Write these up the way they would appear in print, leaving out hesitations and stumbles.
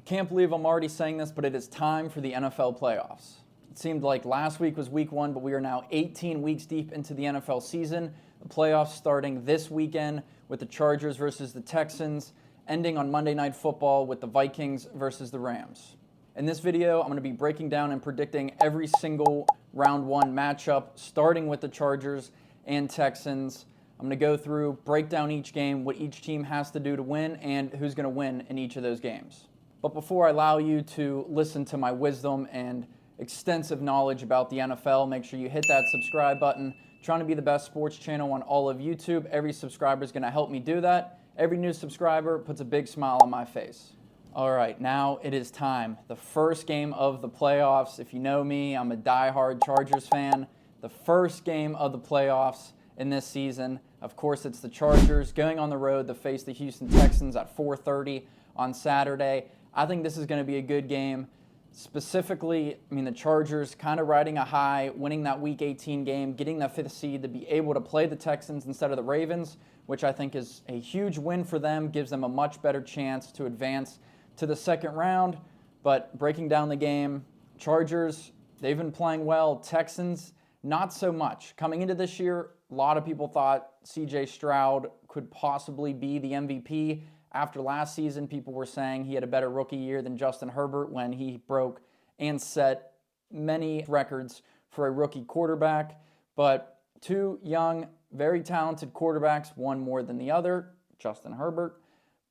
Can't believe I'm already saying this, but it is time for the NFL playoffs. It seemed like last week was week 1, but we are now 18 weeks deep into the NFL season. The playoffs starting this weekend with the Chargers versus the Texans, ending on Monday Night Football with the Vikings versus the Rams. In this video, I'm going to be breaking down and predicting every single round 1 matchup, starting with the Chargers and Texans. I'm going to go through, break down each game, what each team has to do to win, and who's going to win in each of those games. But before I allow you to listen to my wisdom and extensive knowledge about the NFL, make sure you hit that subscribe button. Trying to be the best sports channel on all of YouTube. Every subscriber is going to help me do that. Every new subscriber puts a big smile on my face. All right, now it is time. The first game of the playoffs. If you know me, I'm a diehard Chargers fan. The first game of the playoffs in this season. Of course, it's the Chargers going on the road to face the Houston Texans at 4:30 on Saturday. I think this is going to be a good game. Specifically, the Chargers kind of riding a high, winning that Week 18 game, getting that 5th seed to be able to play the Texans instead of the Ravens, which I think is a huge win for them, gives them a much better chance to advance to the second round. But breaking down the game, Chargers, they've been playing well. Texans, not so much. Coming into this year, a lot of people thought C.J. Stroud could possibly be the MVP. After last season, people were saying he had a better rookie year than Justin Herbert when he broke and set many records for a rookie quarterback. But two young, very talented quarterbacks, one more than the other, Justin Herbert.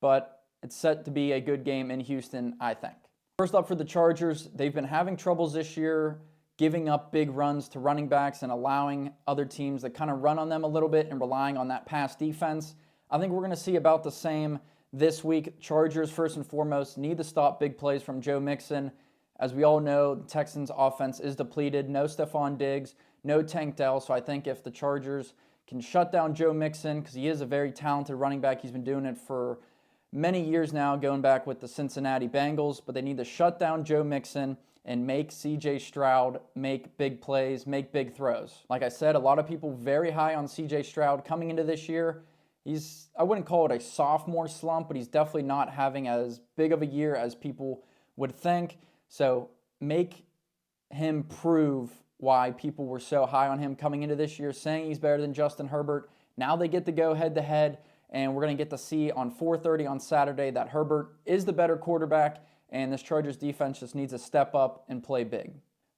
But it's set to be a good game in Houston, I think. First up for the Chargers, they've been having troubles this year giving up big runs to running backs and allowing other teams to kind of run on them a little bit and relying on that pass defense. I think we're going to see about the same this week. Chargers, first and foremost, need to stop big plays from Joe Mixon. As we all know, the Texans' offense is depleted. No Stephon Diggs, no Tank Dell. So I think if the Chargers can shut down Joe Mixon, because he is a very talented running back, he's been doing it for many years now, going back with the Cincinnati Bengals, but they need to shut down Joe Mixon and make C.J. Stroud make big plays, make big throws. Like I said, a lot of people very high on C.J. Stroud coming into this year. I wouldn't call it a sophomore slump, but he's definitely not having as big of a year as people would think. So make him prove why people were so high on him coming into this year, saying he's better than Justin Herbert. Now they get to go head-to-head, and we're going to get to see on 4:30 on Saturday that Herbert is the better quarterback, and this Chargers defense just needs to step up and play big.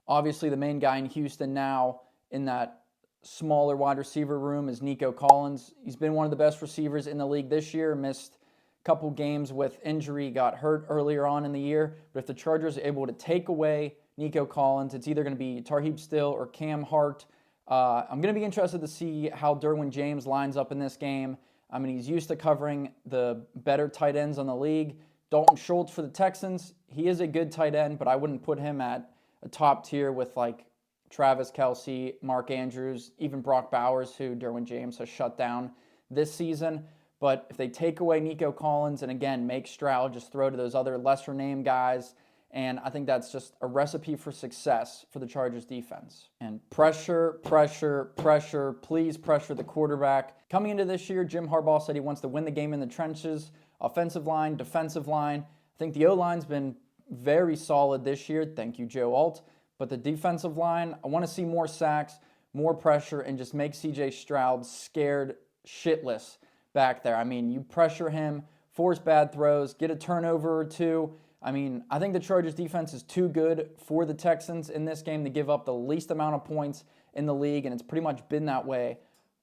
Obviously, the main guy in Houston now in that smaller wide receiver room is Nico Collins. He's been one of the best receivers in the league this year, missed a couple games with injury, got hurt earlier on in the year. But if the Chargers are able to take away Nico Collins, it's either going to be Tarheeb Still or Cam Hart. I'm going to be interested to see how Derwin James lines up in this game. He's used to covering the better tight ends on the league. Dalton Schultz for the Texans, he is a good tight end, but I wouldn't put him at a top tier with like Travis Kelce, Mark Andrews, even Brock Bowers, who Derwin James has shut down this season. But if they take away Nico Collins and, again, make Stroud just throw to those other lesser-named guys, and I think that's just a recipe for success for the Chargers defense. And pressure, please pressure the quarterback. Coming into this year, Jim Harbaugh said he wants to win the game in the trenches, offensive line, defensive line. I think the O-line's been very solid this year. Thank you, Joe Alt. But the defensive line, I want to see more sacks, more pressure, and just make C.J. Stroud scared shitless back there. You pressure him, force bad throws, get a turnover or two. I think the Chargers defense is too good for the Texans in this game to give up the least amount of points in the league, and it's pretty much been that way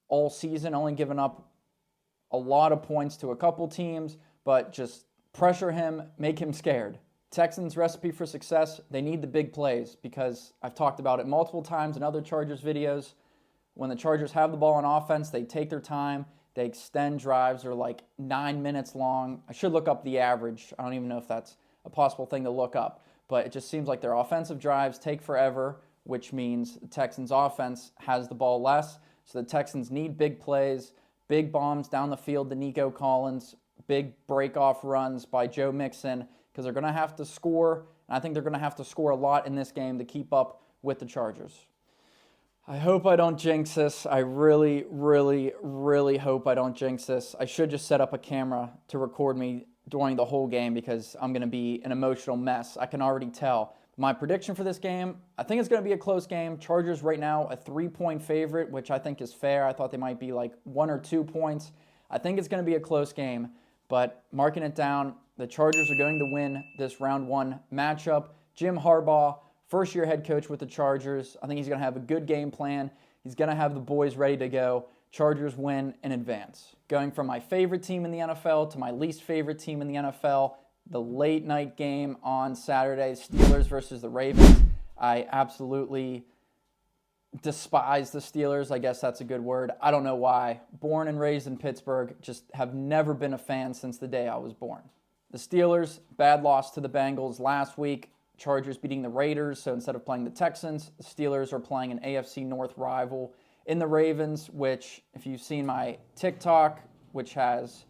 all season, only giving up a lot of points to a couple teams, but just pressure him, make him scared. Texans' recipe for success, they need the big plays because I've talked about it multiple times in other Chargers videos. When the Chargers have the ball on offense, they take their time. They extend drives. They're like 9 minutes long. I should look up the average. I don't even know if that's a possible thing to look up. But it just seems like their offensive drives take forever, which means the Texans' offense has the ball less. So the Texans need big plays, big bombs down the field to Nico Collins, big break-off runs by Joe Mixon, because they're going to have to score, and I think they're going to have to score a lot in this game to keep up with the Chargers. I hope I don't jinx this. I really, really, really hope I don't jinx this. I should just set up a camera to record me during the whole game because I'm going to be an emotional mess. I can already tell. My prediction for this game, I think it's going to be a close game. Chargers right now a 3-point favorite, which I think is fair. I thought they might be like 1 or 2 points. I think it's going to be a close game, but marking it down, the Chargers are going to win this round 1 matchup. Jim Harbaugh, first-year head coach with the Chargers. I think he's going to have a good game plan. He's going to have the boys ready to go. Chargers win in advance. Going from my favorite team in the NFL to my least favorite team in the NFL, the late night game on Saturday, Steelers versus the Ravens. I absolutely despise the Steelers. I guess that's a good word. I don't know why. Born and raised in Pittsburgh, just have never been a fan since the day I was born. The Steelers, bad loss to the Bengals last week. Chargers beating the Raiders, so instead of playing the Texans, the Steelers are playing an AFC North rival in the Ravens, which, if you've seen my TikTok, which has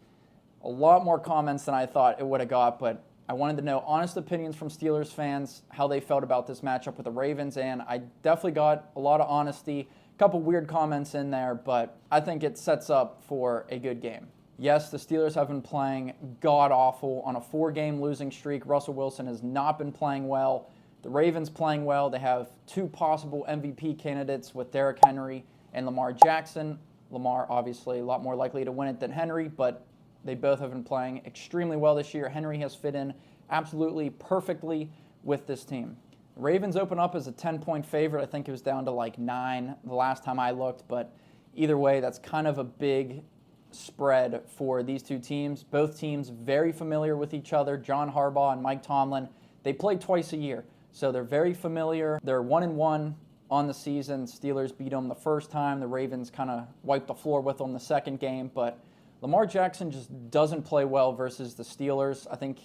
a lot more comments than I thought it would have got, but I wanted to know honest opinions from Steelers fans, how they felt about this matchup with the Ravens, and I definitely got a lot of honesty, a couple weird comments in there, but I think it sets up for a good game. Yes, the Steelers have been playing god-awful on a 4-game losing streak. Russell Wilson has not been playing well. The Ravens playing well. They have 2 possible MVP candidates with Derrick Henry and Lamar Jackson. Lamar, obviously, a lot more likely to win it than Henry, but they both have been playing extremely well this year. Henry has fit in absolutely perfectly with this team. The Ravens open up as a 10-point favorite. I think it was down to like 9 the last time I looked, but either way, that's kind of a big spread for these two teams. Both teams very familiar with each other. John Harbaugh and Mike Tomlin, they play twice a year, so they're very familiar. They're 1-1 on the season. Steelers beat them the first time. The Ravens kind of wiped the floor with them the second game, but Lamar Jackson just doesn't play well versus the Steelers. I think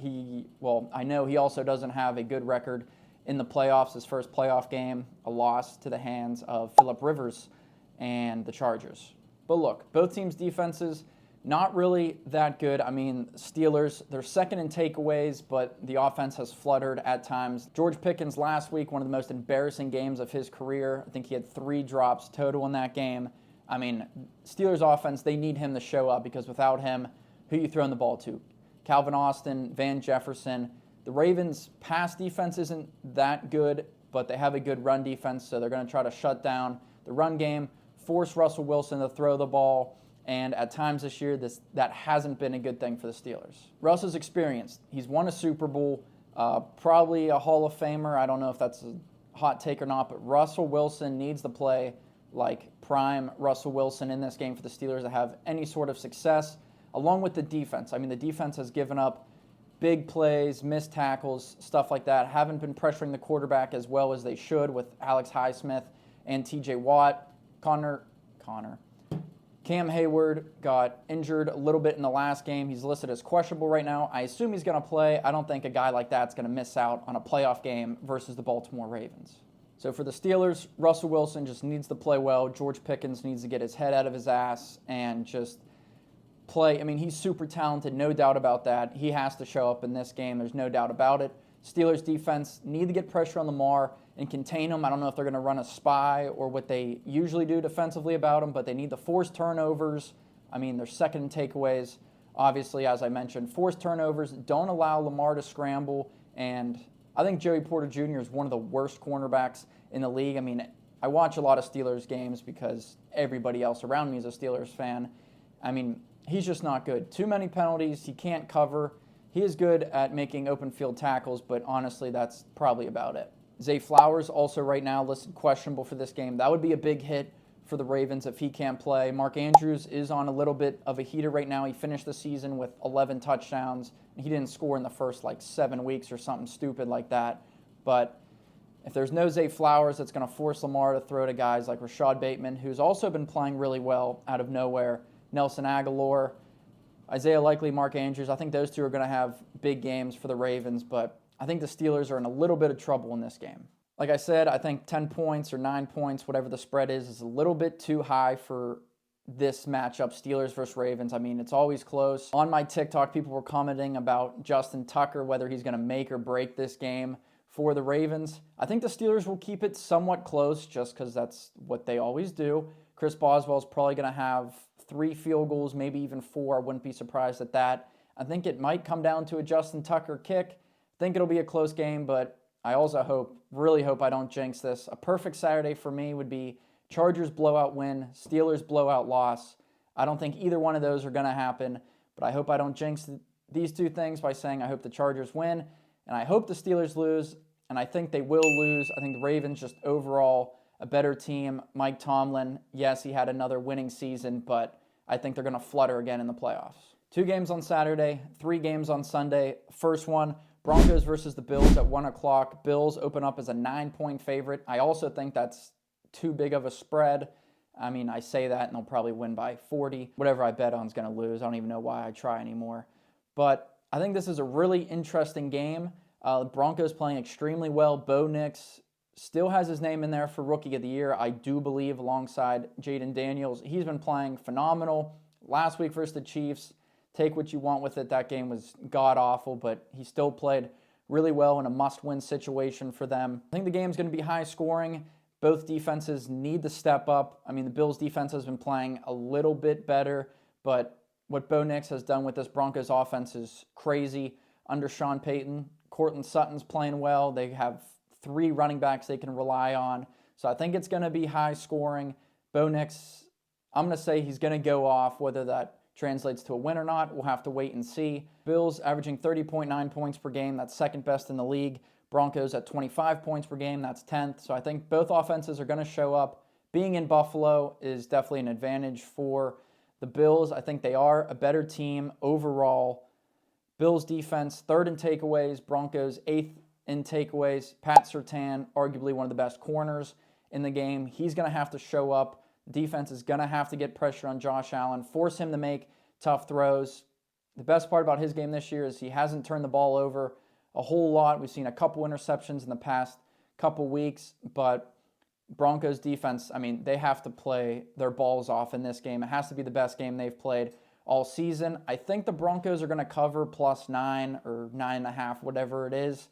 I know he also doesn't have a good record in the playoffs. His first playoff game, a loss to the hands of Phillip Rivers and the Chargers. But look, both teams' defenses, not really that good. I mean, Steelers, they're second in takeaways, but the offense has fluttered at times. George Pickens last week, one of the most embarrassing games of his career. I think he had 3 drops total in that game. I mean, Steelers offense, they need him to show up because without him, who are you throwing the ball to? Calvin Austin, Van Jefferson. The Ravens' pass defense isn't that good, but they have a good run defense, so they're going to try to shut down the run game, force Russell Wilson to throw the ball, and at times this year, that hasn't been a good thing for the Steelers. Russ is experienced. He's won a Super Bowl, probably a Hall of Famer. I don't know if that's a hot take or not, but Russell Wilson needs to play like prime Russell Wilson in this game for the Steelers to have any sort of success, along with the defense. I mean, the defense has given up big plays, missed tackles, stuff like that, haven't been pressuring the quarterback as well as they should with Alex Highsmith and TJ Watt. Cam Hayward got injured a little bit in the last game. He's listed as questionable right now. I assume he's going to play. I don't think a guy like that's going to miss out on a playoff game versus the Baltimore Ravens. So for the Steelers, Russell Wilson just needs to play well. George Pickens needs to get his head out of his ass and just play. I mean, he's super talented, no doubt about that. He has to show up in this game. There's no doubt about it. Steelers defense need to get pressure on Lamar and contain him. I don't know if they're going to run a spy or what they usually do defensively about him, but they need to force turnovers. I mean, they're second in takeaways. Obviously, as I mentioned, force turnovers. Don't allow Lamar to scramble. And I think Joey Porter Jr. is one of the worst cornerbacks in the league. I mean, I watch a lot of Steelers games because everybody else around me is a Steelers fan. I mean, he's just not good. Too many penalties. He can't cover. He is good at making open field tackles, but honestly, that's probably about it. Zay Flowers also right now listed questionable for this game. That would be a big hit for the Ravens if he can't play. Mark Andrews is on a little bit of a heater right now. He finished the season with 11 touchdowns. He didn't score in the first 7 weeks or something stupid like that. But if there's no Zay Flowers, that's going to force Lamar to throw to guys like Rashad Bateman, who's also been playing really well out of nowhere, Nelson Aguilar, Isaiah Likely, Mark Andrews. I think those two are going to have big games for the Ravens, but I think the Steelers are in a little bit of trouble in this game. Like I said, I think 10 points or 9 points, whatever the spread is a little bit too high for this matchup, Steelers versus Ravens. I mean, it's always close. On my TikTok, people were commenting about Justin Tucker, whether he's going to make or break this game for the Ravens. I think the Steelers will keep it somewhat close just because that's what they always do. Chris Boswell's probably going to have 3 field goals, maybe even 4. I wouldn't be surprised at that. I think it might come down to a Justin Tucker kick. I think it'll be a close game, but I also really hope I don't jinx this. A perfect Saturday for me would be Chargers blowout win, Steelers blowout loss. I don't think either one of those are going to happen, but I hope I don't jinx these two things by saying I hope the Chargers win, and I hope the Steelers lose, and I think they will lose. I think the Ravens just overall a better team. Mike Tomlin, yes, he had another winning season, but I think they're going to flutter again in the playoffs. 2 games on Saturday, 3 games on Sunday. First one, Broncos versus the Bills at 1 o'clock. Bills open up as a 9-point favorite. I also think that's too big of a spread. I mean, I say that and they'll probably win by 40. Whatever I bet on is going to lose. I don't even know why I try anymore. But I think this is a really interesting game. Broncos playing extremely well. Bo Nix still has his name in there for Rookie of the Year, I do believe, alongside Jaden Daniels. He's been playing phenomenal. Last week versus the Chiefs, take what you want with it. That game was god-awful, but he still played really well in a must-win situation for them. I think the game's going to be high-scoring. Both defenses need to step up. I mean, the Bills' defense has been playing a little bit better, but what Bo Nix has done with this Broncos offense is crazy. Under Sean Payton, Courtland Sutton's playing well. They have 3 running backs they can rely on. So I think it's going to be high scoring. Bo Nix, I'm going to say he's going to go off. Whether that translates to a win or not, we'll have to wait and see. Bills averaging 30.9 points per game. That's second best in the league. Broncos at 25 points per game. That's 10th. So I think both offenses are going to show up. Being in Buffalo is definitely an advantage for the Bills. I think they are a better team overall. Bills defense, 3rd in takeaways. Broncos, 8th in takeaways. Pat Surtain, arguably one of the best corners in the game. He's going to have to show up. Defense is going to have to get pressure on Josh Allen, force him to make tough throws. The best part about his game this year is he hasn't turned the ball over a whole lot. We've seen a couple interceptions in the past couple weeks, but Broncos defense, I mean, they have to play their balls off in this game. It has to be the best game they've played all season. I think the Broncos are going to cover +9 or 9.5, whatever it is.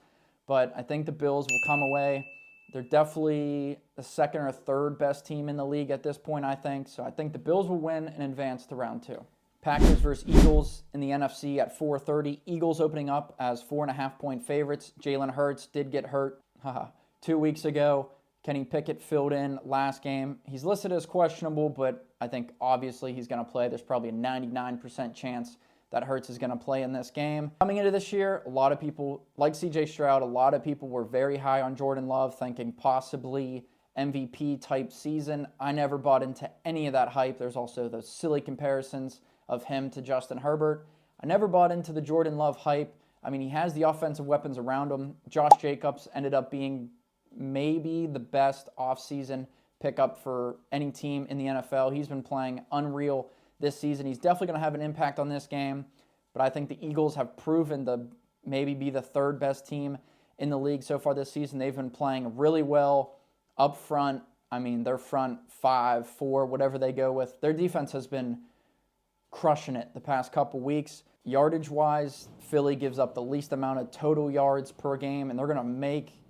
But I think the Bills will come away. They're definitely the 2nd or 3rd best team in the league at this point, I think. So I think the Bills will win and advance to round 2. Packers versus Eagles in the NFC at 4:30. Eagles opening up as 4.5-point favorites. Jalen Hurts did get hurt 2 weeks ago. Kenny Pickett filled in last game. He's listed as questionable, but I think obviously he's going to play. There's probably a 99% chance that Hurts is going to play in this game. Coming into this year, a lot of people, like CJ Stroud, a lot of people were very high on Jordan Love, thinking possibly MVP-type season. I never bought into any of that hype. There's also those silly comparisons of him to Justin Herbert. I never bought into the Jordan Love hype. I mean, he has the offensive weapons around him. Josh Jacobs ended up being maybe the best offseason pickup for any team in the NFL. He's been playing unreal this season. He's definitely going to have an impact on this game, but I think the Eagles have proven to maybe be the 3rd best team in the league so far this season. They've been playing really well up front. I mean, their front 5, 4, whatever they go with. Their defense has been crushing it the past couple weeks. Yardage-wise, Philly gives up the least amount of total yards per game, and they're going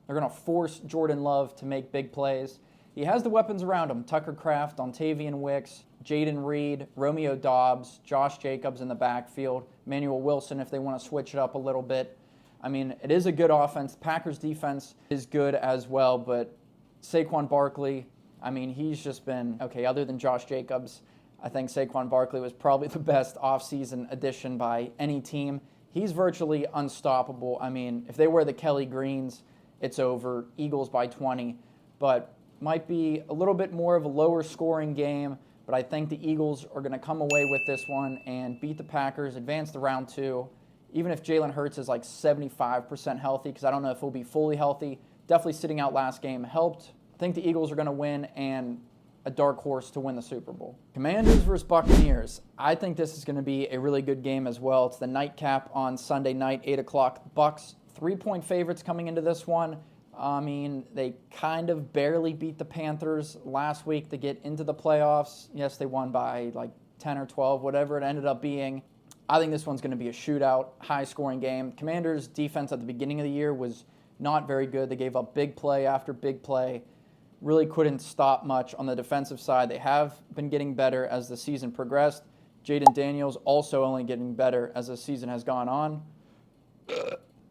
to force Jordan Love to make big plays. He has the weapons around him. Tucker Kraft, Dontavian Wicks, Jaden Reed, Romeo Doubs, Josh Jacobs in the backfield, Emmanuel Wilson if they want to switch it up a little bit. I mean, it is a good offense. Packers defense is good as well, but Saquon Barkley, I mean, he's just been, okay, other than Josh Jacobs, I think Saquon Barkley was probably the best offseason addition by any team. He's virtually unstoppable. I mean, if they wear the Kelly Greens, it's over. Eagles by 20. But might be a little bit more of a lower scoring game, but I think the Eagles are going to come away with this one and beat the Packers, advance to round 2. Even if Jalen Hurts is like 75% healthy, because I don't know if he'll be fully healthy. Definitely sitting out last game helped. I think the Eagles are going to win and a dark horse to win the Super Bowl. Commanders versus Buccaneers. I think this is going to be a really good game as well. It's the nightcap on Sunday night, 8 o'clock. Bucs, 3-point favorites coming into this one. I mean, they kind of barely beat the Panthers last week to get into the playoffs. Yes, they won by like 10 or 12, whatever it ended up being. I think this one's going to be a shootout, high-scoring game. Commanders' defense at the beginning of the year was not very good. They gave up big play after big play. Really couldn't stop much on the defensive side. They have been getting better as the season progressed. Jaden Daniels also only getting better as the season has gone on.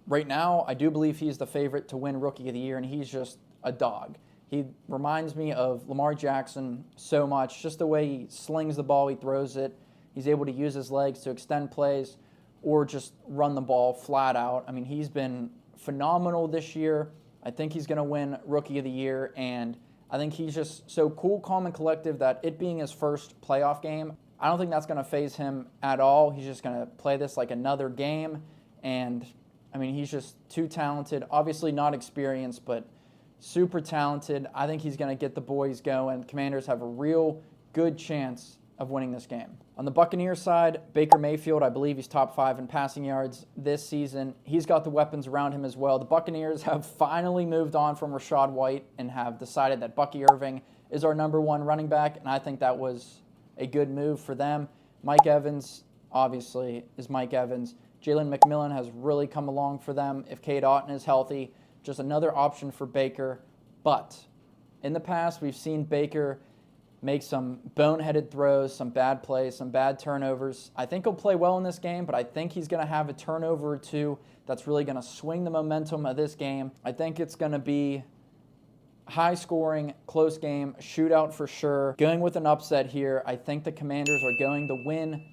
Right now, I do believe he's the favorite to win Rookie of the Year, and he's just a dog. He reminds me of Lamar Jackson so much, just the way he slings the ball, he throws it. He's able to use his legs to extend plays or just run the ball flat out. I mean, he's been phenomenal this year. I think he's going to win Rookie of the Year, and I think he's just so cool, calm, and collective that it being his first playoff game, I don't think that's going to faze him at all. He's just going to play this like another game, and I mean, he's just too talented. Obviously not experienced, but super talented. I think he's going to get the boys going. Commanders have a real good chance of winning this game. On the Buccaneers side, Baker Mayfield, I believe he's top 5 in passing yards this season. He's got the weapons around him as well. The Buccaneers have finally moved on from Rachaad White and have decided that Bucky Irving is our number 1 running back, and I think that was a good move for them. Mike Evans, obviously, is Mike Evans. Jalen McMillan has really come along for them. If Cade Otton is healthy, just another option for Baker. But in the past, we've seen Baker make some boneheaded throws, some bad plays, some bad turnovers. I think he'll play well in this game, but I think he's going to have a turnover or two that's really going to swing the momentum of this game. I think it's going to be high scoring, close game, shootout for sure. Going with an upset here, I think the Commanders are going to win.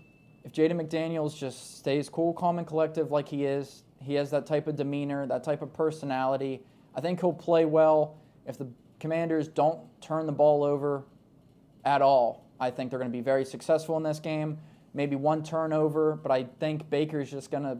If Jaden McDaniels just stays cool, calm, and collective like he is, he has that type of demeanor, that type of personality, I think he'll play well. If the Commanders don't turn the ball over at all, I think they're going to be very successful in this game. Maybe one turnover, but I think Baker's just going to,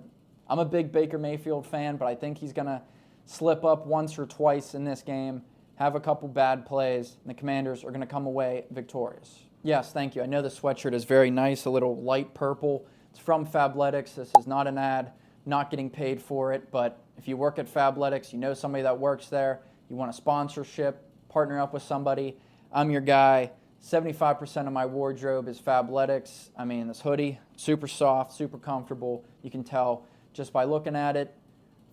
I'm a big Baker Mayfield fan, but I think he's going to slip up once or twice in this game, have a couple bad plays, and the Commanders are going to come away victorious. Yes, thank you. I know the sweatshirt is very nice, a little light purple. It's from Fabletics. This is not an ad, not getting paid for it, but if you work at Fabletics, you know somebody that works there, you want a sponsorship, partner up with somebody, I'm your guy. 75% of my wardrobe is Fabletics. I mean, this hoodie, super soft, super comfortable. You can tell just by looking at it.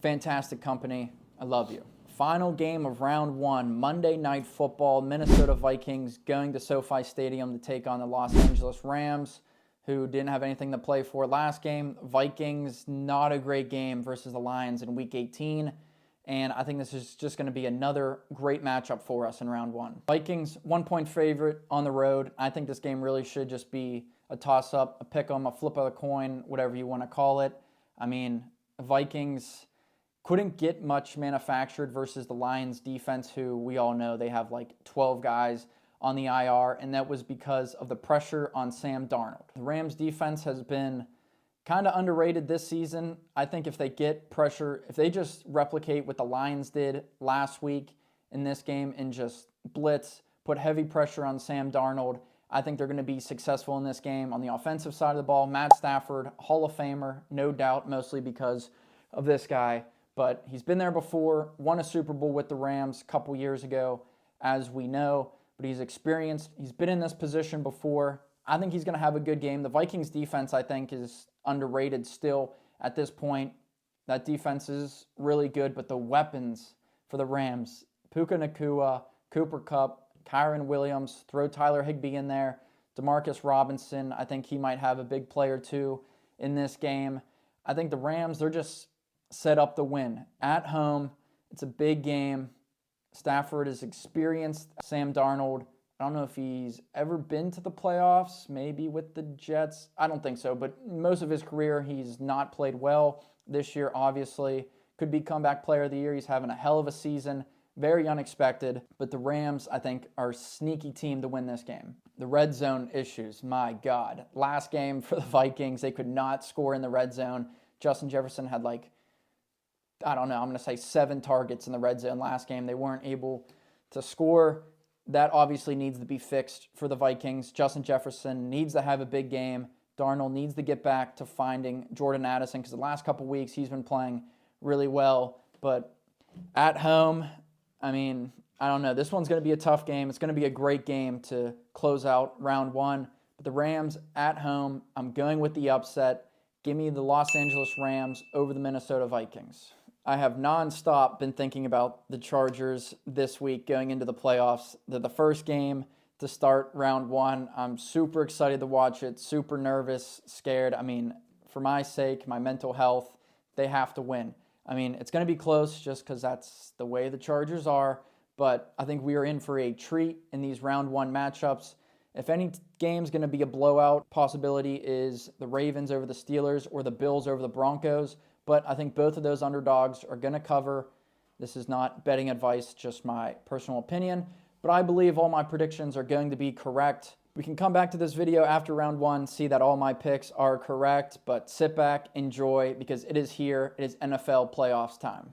Fantastic company. I love you. Final game of round 1, Monday Night Football. Minnesota Vikings going to SoFi Stadium to take on the Los Angeles Rams, who didn't have anything to play for last game. Vikings, not a great game versus the Lions in Week 18. And I think this is just going to be another great matchup for us in round 1. Vikings, 1-point favorite on the road. I think this game really should just be a toss-up, a pick-em, a flip of the coin, whatever you want to call it. I mean, Vikings couldn't get much manufactured versus the Lions defense, who we all know they have like 12 guys on the IR, and that was because of the pressure on Sam Darnold. The Rams defense has been kind of underrated this season. I think if they get pressure, if they just replicate what the Lions did last week in this game and just blitz, put heavy pressure on Sam Darnold, I think they're going to be successful in this game. On the offensive side of the ball, Matt Stafford, Hall of Famer, no doubt, mostly because of this guy. But he's been there before, won a Super Bowl with the Rams a couple years ago, as we know. But he's experienced. He's been in this position before. I think he's going to have a good game. The Vikings defense, I think, is underrated still at this point. That defense is really good, but the weapons for the Rams, Puka Nacua, Cooper Kupp, Kyron Williams, throw Tyler Higbee in there, Demarcus Robinson, I think he might have a big play or two in this game. I think the Rams, they're just set up to win. At home, it's a big game. Stafford is experienced. Sam Darnold, I don't know if he's ever been to the playoffs, maybe with the Jets. I don't think so, but most of his career, he's not played well. This year, obviously, could be comeback player of the year. He's having a hell of a season. Very unexpected, but the Rams, I think, are a sneaky team to win this game. The red zone issues, my God. Last game for the Vikings, they could not score in the red zone. Justin Jefferson had I'm going to say 7 targets in the red zone last game. They weren't able to score. That obviously needs to be fixed for the Vikings. Justin Jefferson needs to have a big game. Darnold needs to get back to finding Jordan Addison because the last couple weeks he's been playing really well. But at home, I mean, I don't know. This one's going to be a tough game. It's going to be a great game to close out round 1. But the Rams at home, I'm going with the upset. Give me the Los Angeles Rams over the Minnesota Vikings. I have nonstop been thinking about the Chargers this week going into the playoffs. They're the first game to start round one. I'm super excited to watch it, super nervous, scared. I mean, for my sake, my mental health, they have to win. I mean, it's going to be close just because that's the way the Chargers are, but I think we are in for a treat in these round one matchups. If any game's going to be a blowout, possibility is the Ravens over the Steelers or the Bills over the Broncos, but I think both of those underdogs are going to cover. This is not betting advice, just my personal opinion, but I believe all my predictions are going to be correct. We can come back to this video after round one, see that all my picks are correct, but sit back, enjoy, because it is here. It is NFL playoffs time.